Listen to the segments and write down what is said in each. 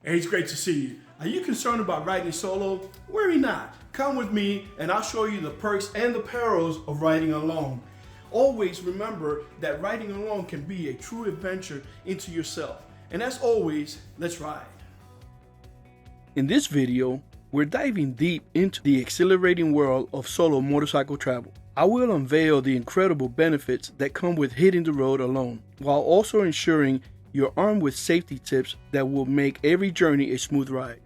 Hey, it's great to see you. Are you concerned about riding solo? Worry not. Come with me and I'll show you the perks and the perils of riding alone. Always remember that riding alone can be a true adventure into yourself. And as always, let's ride. In this video, we're diving deep into the exhilarating world of solo motorcycle travel. I will unveil the incredible benefits that come with hitting the road alone, while also ensuring you're armed with safety tips that will make every journey a smooth ride.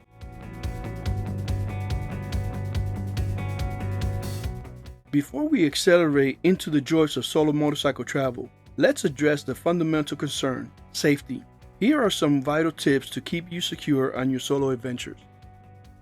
Before we accelerate into the joys of solo motorcycle travel, let's address the fundamental concern, safety. Here are some vital tips to keep you secure on your solo adventures.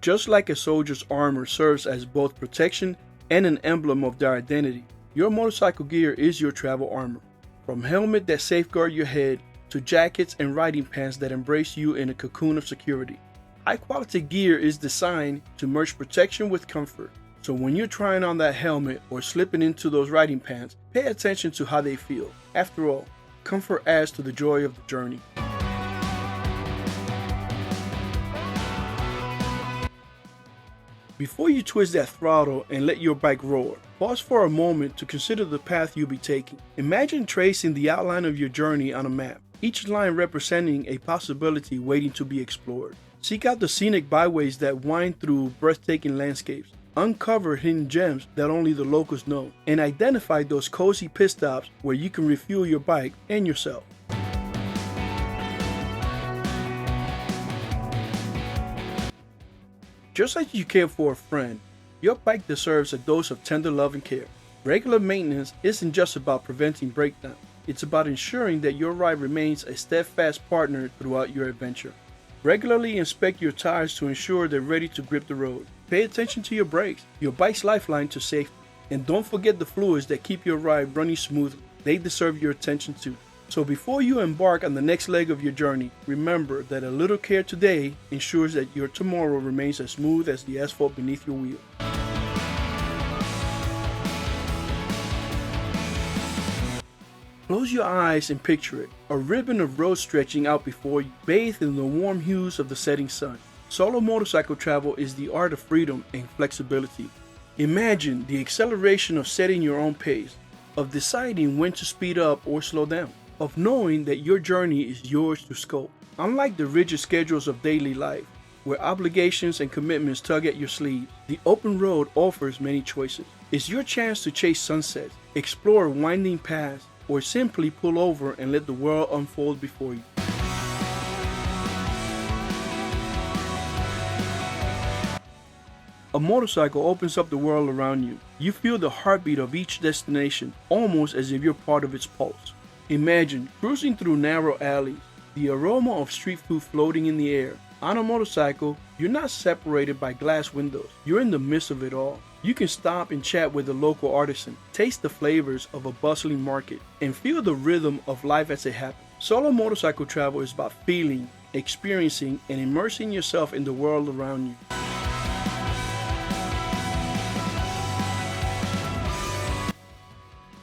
Just like a soldier's armor serves as both protection and an emblem of their identity, your motorcycle gear is your travel armor. From helmet that safeguard your head to jackets and riding pants that embrace you in a cocoon of security. High-quality gear is designed to merge protection with comfort. So when you're trying on that helmet or slipping into those riding pants, pay attention to how they feel. After all, comfort adds to the joy of the journey. Before you twist that throttle and let your bike roar, pause for a moment to consider the path you'll be taking. Imagine tracing the outline of your journey on a map, each line representing a possibility waiting to be explored. Seek out the scenic byways that wind through breathtaking landscapes, uncover hidden gems that only the locals know, and identify those cozy pit stops where you can refuel your bike and yourself. Just like you care for a friend, your bike deserves a dose of tender love and care. Regular maintenance isn't just about preventing breakdown. It's about ensuring that your ride remains a steadfast partner throughout your adventure. Regularly inspect your tires to ensure they're ready to grip the road. Pay attention to your brakes, your bike's lifeline to safety. And don't forget the fluids that keep your ride running smoothly. They deserve your attention too. So before you embark on the next leg of your journey, remember that a little care today ensures that your tomorrow remains as smooth as the asphalt beneath your wheel. Close your eyes and picture it, a ribbon of road stretching out before you, bathed in the warm hues of the setting sun. Solo motorcycle travel is the art of freedom and flexibility. Imagine the exhilaration of setting your own pace, of deciding when to speed up or slow down, of knowing that your journey is yours to sculpt. Unlike the rigid schedules of daily life, where obligations and commitments tug at your sleeve, the open road offers many choices. It's your chance to chase sunsets, explore winding paths, or simply pull over and let the world unfold before you. A motorcycle opens up the world around you. You feel the heartbeat of each destination, almost as if you're part of its pulse. Imagine cruising through narrow alleys, the aroma of street food floating in the air. On a motorcycle, you're not separated by glass windows. You're in the midst of it all. You can stop and chat with a local artisan, taste the flavors of a bustling market, and feel the rhythm of life as it happens. Solo motorcycle travel is about feeling, experiencing, and immersing yourself in the world around you.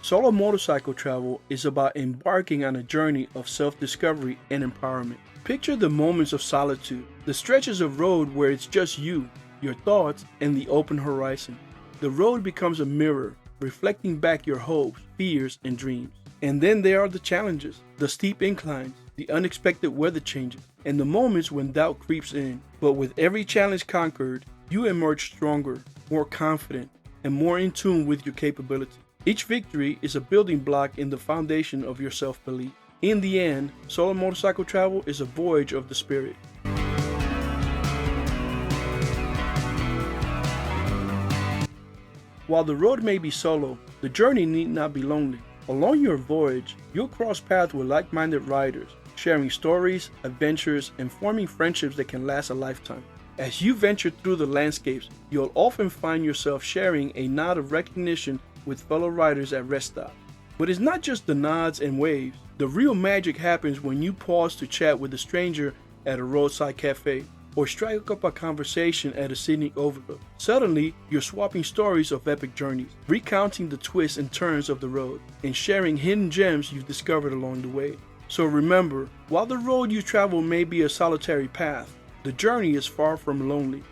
Solo motorcycle travel is about embarking on a journey of self-discovery and empowerment. Picture the moments of solitude, the stretches of road where it's just you, your thoughts, and the open horizon. The road becomes a mirror, reflecting back your hopes, fears, and dreams. And then there are the challenges, the steep inclines, the unexpected weather changes, and the moments when doubt creeps in. But with every challenge conquered, you emerge stronger, more confident, and more in tune with your capability. Each victory is a building block in the foundation of your self-belief. In the end, solo motorcycle travel is a voyage of the spirit. While the road may be solo, the journey need not be lonely. Along your voyage, you'll cross paths with like-minded riders, sharing stories, adventures, and forming friendships that can last a lifetime. As you venture through the landscapes, you'll often find yourself sharing a nod of recognition with fellow riders at rest stops. But it's not just the nods and waves. The real magic happens when you pause to chat with a stranger at a roadside cafe, or strike up a conversation at a scenic overlook. Suddenly, you're swapping stories of epic journeys, recounting the twists and turns of the road, and sharing hidden gems you've discovered along the way. So remember, while the road you travel may be a solitary path, The journey is far from lonely.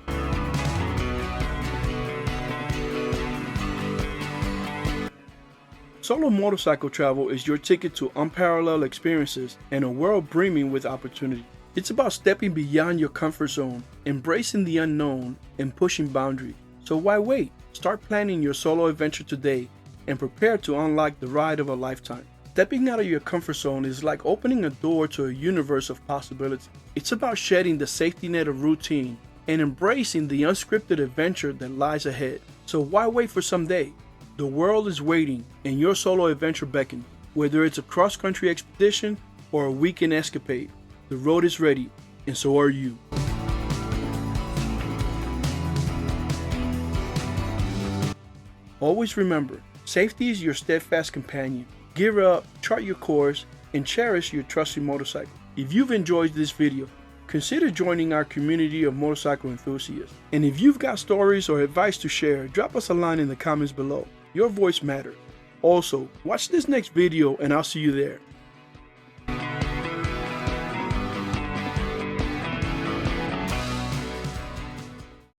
Solo motorcycle travel is your ticket to unparalleled experiences and a world brimming with opportunity. It's about stepping beyond your comfort zone, embracing the unknown, and pushing boundaries. So why wait? Start planning your solo adventure today and prepare to unlock the ride of a lifetime. Stepping out of your comfort zone is like opening a door to a universe of possibilities. It's about shedding the safety net of routine and embracing the unscripted adventure that lies ahead. So why wait for someday? The world is waiting and your solo adventure beckons. Whether it's a cross-country expedition or a weekend escapade, the road is ready and so are you. Always remember, safety is your steadfast companion. Gear up, chart your course, and cherish your trusty motorcycle. If you've enjoyed this video, consider joining our community of motorcycle enthusiasts. And if you've got stories or advice to share, drop us a line in the comments below. Your voice matters. Also, watch this next video and I'll see you there.